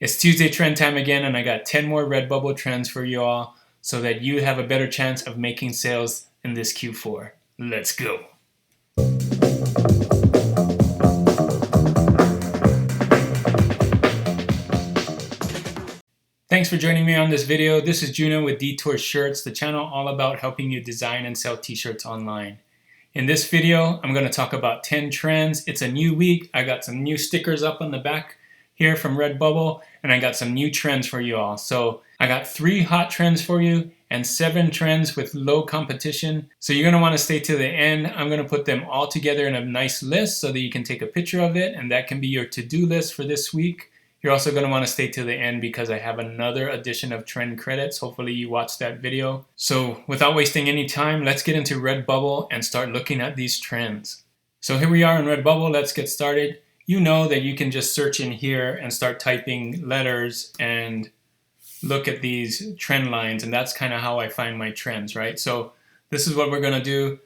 It's Tuesday trend time again, and I got 10 more RedBubble trends for you all so that you have a better chance of making sales in this Q4. Let's go. Thanks for joining me on this video. This is Juno with Detour Shirts, the channel all about helping you design and sell t-shirts online. In this video, I'm going to talk about 10 trends. It's a new week. I got some new stickers up on the back here from RedBubble, and I got some new trends for you all. So I got 3 hot trends for you and 7 trends with low competition. So you're going to want to stay to the end. I'm going to put them all together in a nice list so that you can take a picture of it, and that can be your to-do list for this week. You're also going to want to stay to the end because I have another edition of trend credits. Hopefully you watched that video. So without wasting any time, let's get into RedBubble and start looking at these trends. So here we are in RedBubble. Let's get started. You know that you can just search in here and start typing letters and look at these trend lines, and that's kind of how I find my trends, right? So this is what we're going to do.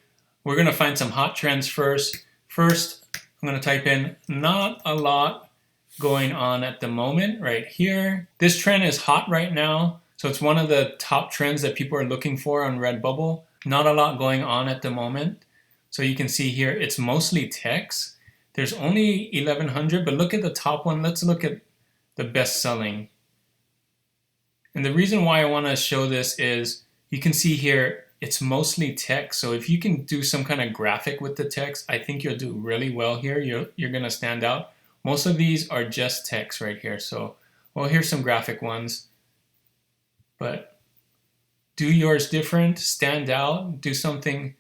We're going to find some hot trends first. First, I'm going to type in not a lot going on at the moment right here. This trend is hot right now, so it's one of the top trends that people are looking for on RedBubble. Not a lot going on at the moment. So you can see here it's mostly text. There's only 1,100, but look at the top one. Let's look at the best selling. And the reason why I want to show this is you can see here it's mostly text. So if you can do some kind of graphic with the text, I think you'll do really well here. You're going to stand out. Most of these are just text right here. So, well, here's some graphic ones. But do yours different, stand out, do something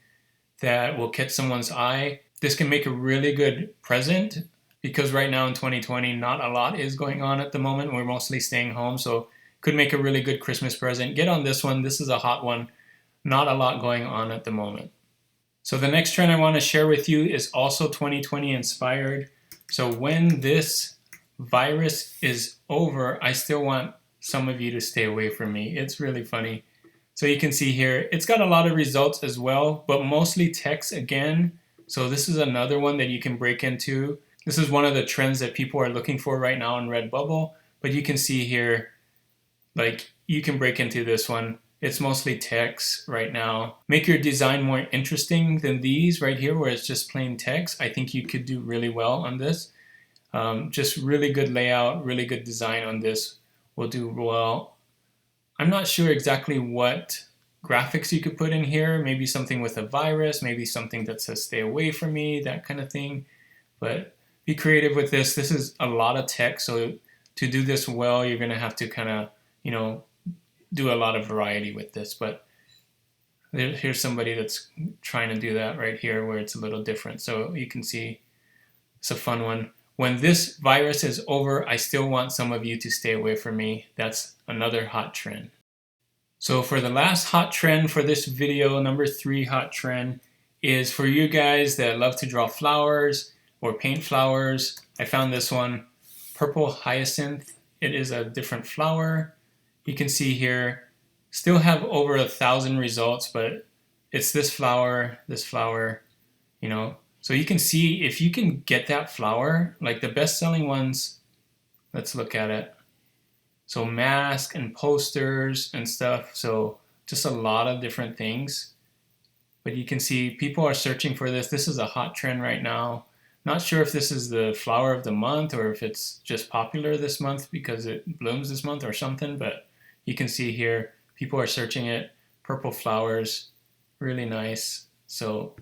that will catch someone's eye. This can make a really good present because right now in 2020, not a lot is going on at the moment. We're mostly staying home, so could make a really good Christmas present. Get on this one. This is a hot one. Not a lot going on at the moment. So the next trend I want to share with you is also 2020 inspired. So when this virus is over, I still want some of you to stay away from me. It's really funny. So you can see here, it's got a lot of results as well, but mostly text again. So this is another one that you can break into. This is one of the trends that people are looking for right now on RedBubble, but you can see here, like you can break into this one. It's mostly text right now. Make your design more interesting than these right here where it's just plain text. I think you could do really well on this. Just really good layout, really good design on this will do well. I'm not sure exactly what graphics you could put in here, maybe something with a virus, maybe something that says stay away from me, that kind of thing. But be creative with this. This is a lot of text, so to do this well, you're going to have to kind of, do a lot of variety with this. But here's somebody that's trying to do that right here where it's a little different. So you can see it's a fun one. When this virus is over, I still want some of you to stay away from me. That's another hot trend. So for the last hot trend for this video, number 3 hot trend is for you guys that love to draw flowers or paint flowers. I found this one, purple hyacinth. It is a different flower. You can see here, still have over 1,000 results, but it's this flower, So you can see if you can get that flower, like the best selling ones, let's look at it. So mask and posters and stuff. So just a lot of different things. But you can see people are searching for this. This is a hot trend right now. Not sure if this is the flower of the month or if it's just popular this month because it blooms this month or something. But you can see here, people are searching it. Purple flowers, really nice. So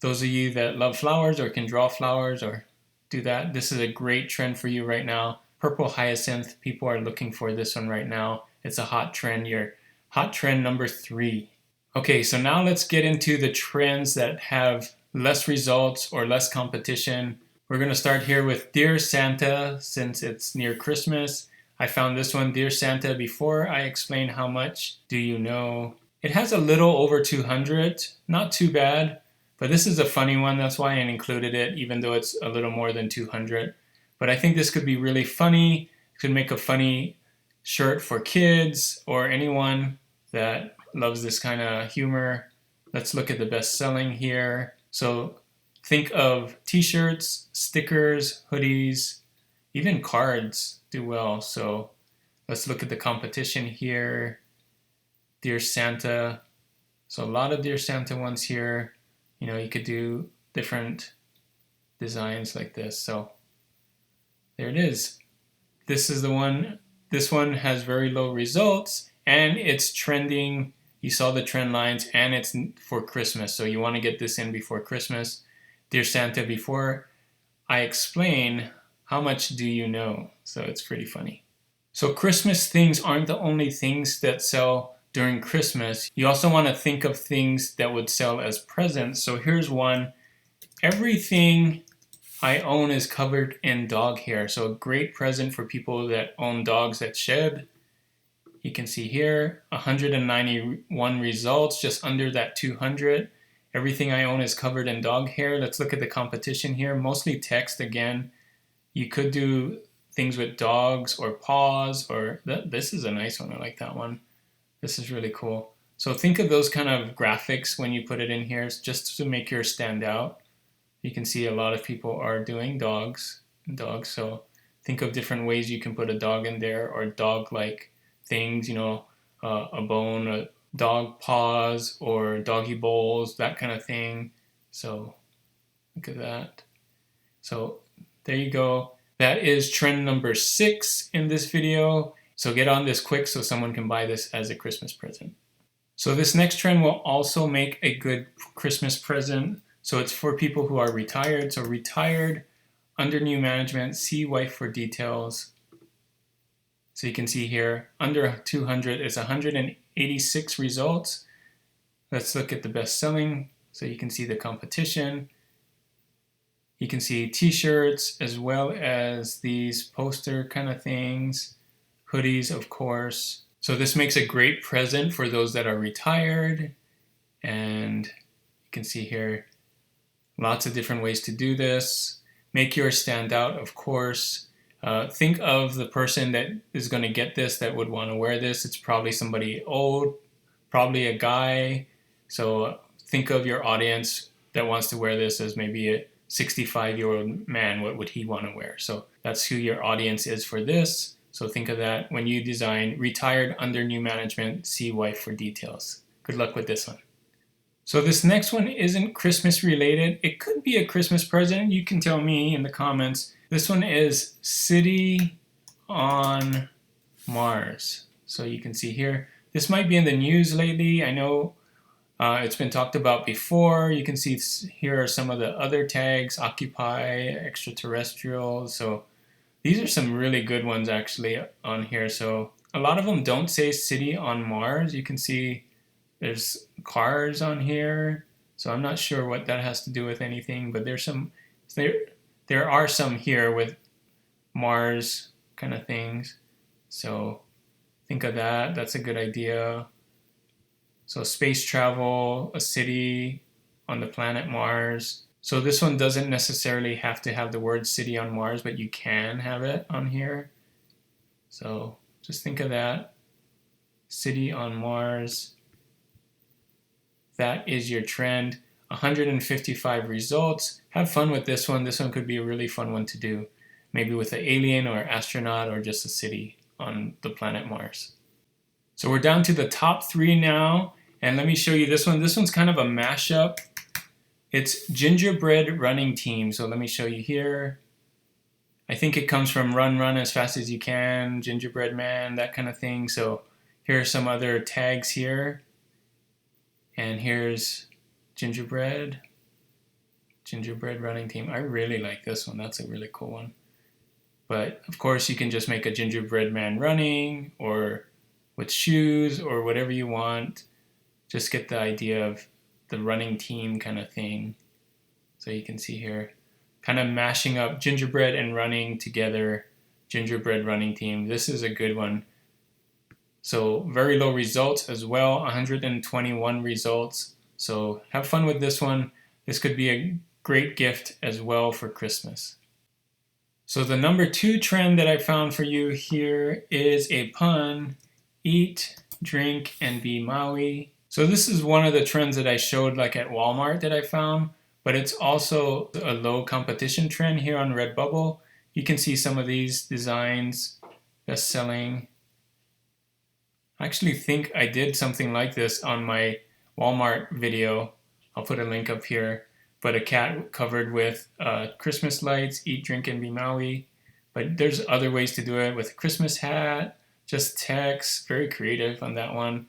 those of you that love flowers or can draw flowers or do that, this is a great trend for you right now. Purple hyacinth, people are looking for this one right now. It's a hot trend, your hot trend number 3. Okay, so now let's get into the trends that have less results or less competition. We're going to start here with Dear Santa, since it's near Christmas. I found this one, Dear Santa, before I explain how much do you know. It has a little over 200, not too bad, but this is a funny one. That's why I included it, even though it's a little more than 200. But I think this could be really funny. It could make a funny shirt for kids or anyone that loves this kind of humor. Let's look at the best selling here. So think of t-shirts, stickers, hoodies, even cards do well. So let's look at the competition here. Dear Santa. So a lot of Dear Santa ones here. You know, you could do different designs like this. So there it is. This is the one. This one has very low results and it's trending. You saw the trend lines and it's for Christmas. So you want to get this in before Christmas. Dear Santa, before I explain, how much do you know? So it's pretty funny. So Christmas things aren't the only things that sell during Christmas. You also want to think of things that would sell as presents. So here's one. Everything I own is covered in dog hair. So a great present for people that own dogs that shed. You can see here 191 results, just under that 200. Everything I own is covered in dog hair. Let's look at the competition here. Mostly text again. You could do things with dogs or paws, or this is a nice one. I like that one. This is really cool. So think of those kind of graphics when you put it in here, just to make yours stand out. You can see a lot of people are doing dogs. So think of different ways you can put a dog in there, or dog-like things, you know, a bone, a dog paws, or doggy bowls, that kind of thing. So look at that. So there you go. That is trend number 6 in this video. So get on this quick so someone can buy this as a Christmas present. So this next trend will also make a good Christmas present. So it's for people who are retired. So retired, under new management, see wife for details. So you can see here, under 200 is 186 results. Let's look at the best selling. So you can see the competition. You can see t-shirts as well as these poster kind of things. Hoodies, of course. So this makes a great present for those that are retired. And you can see here, lots of different ways to do this. Make yours stand out, of course. Think of the person that is going to get this, that would want to wear this. It's probably somebody old, probably a guy. So think of your audience that wants to wear this as maybe a 65-year-old man. What would he want to wear? So that's who your audience is for this. So think of that when you design retired, under new management, see wife for details. Good luck with this one. So this next one isn't Christmas related. It could be a Christmas present. You can tell me in the comments. This one is City on Mars. So you can see here. This might be in the news lately. I know it's been talked about before. You can see here are some of the other tags. Occupy, extraterrestrial. So these are some really good ones actually on here. So a lot of them don't say City on Mars. You can see there's cars on here, so I'm not sure what that has to do with anything, but there's some, there are some here with Mars kind of things. So think of that. That's a good idea. So space travel, a city on the planet Mars. So this one doesn't necessarily have to have the word city on Mars, but you can have it on here. So just think of that. City on Mars. That is your trend. 155 results. Have fun with this one. This one could be a really fun one to do. Maybe with an alien or astronaut or just a city on the planet Mars. So we're down to the top 3 now. And let me show you this one. This one's kind of a mashup. It's gingerbread running team. So let me show you here. I think it comes from run as fast as you can, gingerbread man, that kind of thing. So here are some other tags here. And here's gingerbread running team. I really like this one. That's a really cool one. But of course you can just make a gingerbread man running, or with shoes, or whatever you want. Just get the idea of the running team kind of thing. So you can see here, kind of mashing up gingerbread and running together. Gingerbread running team. This is a good one. So very low results as well, 121 results. So have fun with this one. This could be a great gift as well for Christmas. So the number 2 trend that I found for you here is a pun, eat, drink, and be Maui. So this is one of the trends that I showed like at Walmart that I found, but it's also a low competition trend here on RedBubble. You can see some of these designs best selling. I actually think I did something like this on my Walmart video. I'll put a link up here. But a cat covered with Christmas lights, eat, drink, and be Maui. But there's other ways to do it with a Christmas hat, just text, very creative on that one.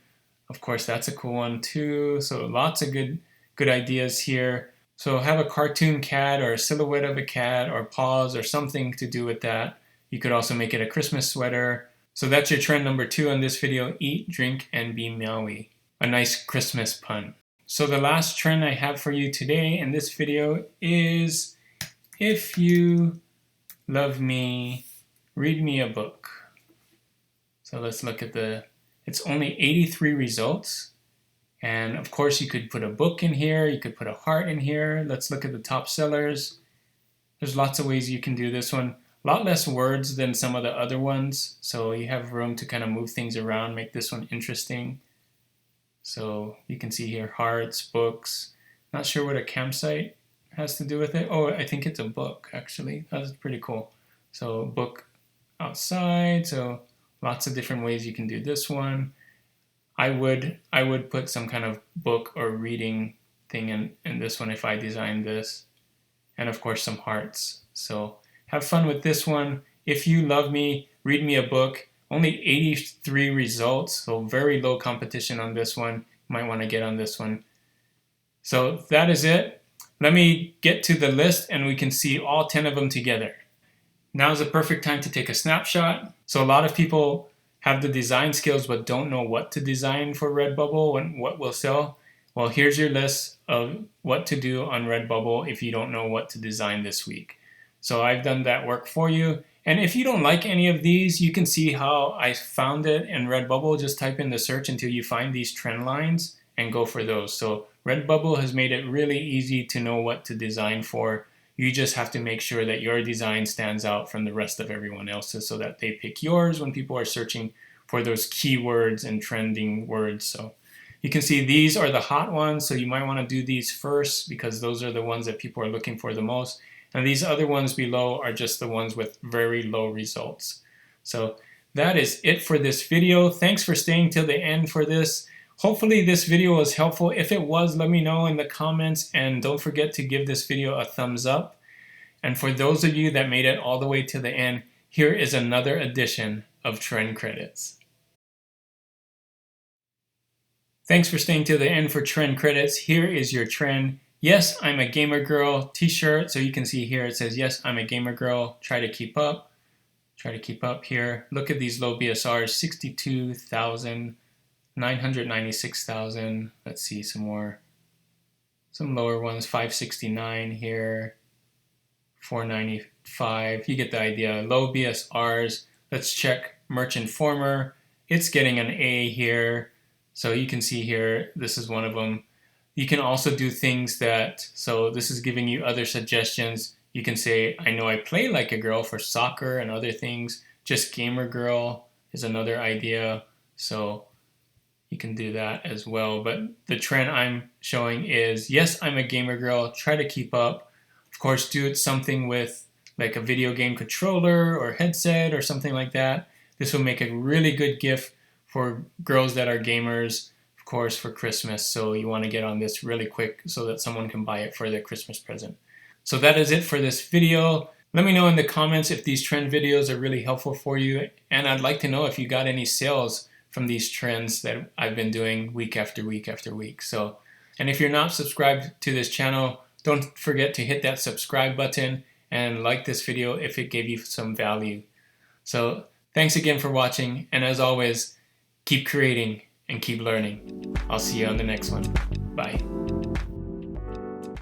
Of course, that's a cool one too. So lots of good ideas here. So have a cartoon cat or a silhouette of a cat or paws or something to do with that. You could also make it a Christmas sweater. So that's your trend number 2 on this video, eat, drink, and be Maui. A nice Christmas pun. So the last trend I have for you today in this video is, if you love me, read me a book. So let's look at it's only 83 results. And of course you could put a book in here, you could put a heart in here. Let's look at the top sellers. There's lots of ways you can do this one. A lot less words than some of the other ones. So you have room to kind of move things around, make this one interesting. So you can see here, hearts, books. Not sure what a campsite has to do with it. Oh, I think it's a book, actually. That's pretty cool. So book outside. So lots of different ways you can do this one. I would put some kind of book or reading thing in this one if I designed this. And of course some hearts. So have fun with this one. If you love me, read me a book. Only 83 results, so very low competition on this one. You might want to get on this one. So that is it. Let me get to the list and we can see all 10 of them together. Now is the perfect time to take a snapshot. So a lot of people have the design skills but don't know what to design for RedBubble and what will sell. Well, here's your list of what to do on RedBubble if you don't know what to design this week. So I've done that work for you. And if you don't like any of these, you can see how I found it in RedBubble. Just type in the search until you find these trend lines and go for those. So RedBubble has made it really easy to know what to design for. You just have to make sure that your design stands out from the rest of everyone else's so that they pick yours when people are searching for those keywords and trending words. So you can see these are the hot ones. So you might want to do these first because those are the ones that people are looking for the most. And these other ones below are just the ones with very low results. So that is it for this video. Thanks for staying till the end for this. Hopefully this video was helpful. If it was, let me know in the comments, and don't forget to give this video a thumbs up. And for those of you that made it all the way to the end, here is another edition of Trend Credits. Thanks for staying till the end for Trend Credits. Here is your trend. Yes, I'm a gamer girl t-shirt. So you can see here it says, yes, I'm a gamer girl. Try to keep up. Try to keep up here. Look at these low BSRs, 62,000, 996,000. Let's see some more. Some lower ones, 569 here, 495. You get the idea. Low BSRs. Let's check Merch Informer. It's getting an A here. So you can see here, this is one of them. You can also do things that, so this is giving you other suggestions. You can say, I know I play like a girl for soccer and other things. Just gamer girl is another idea. So you can do that as well. But the trend I'm showing is, yes, I'm a gamer girl. Try to keep up. Of course, do it something with like a video game controller or headset or something like that. This will make a really good gift for girls that are gamers, of course, for Christmas. So you want to get on this really quick so that someone can buy it for their Christmas present. So that is it for this video. Let me know in the comments if these trend videos are really helpful for you. And I'd like to know if you got any sales from these trends that I've been doing week after week after week. So, and if you're not subscribed to this channel, don't forget to hit that subscribe button and like this video if it gave you some value. So thanks again for watching. And as always, keep creating and keep learning. I'll see you on the next one. Bye.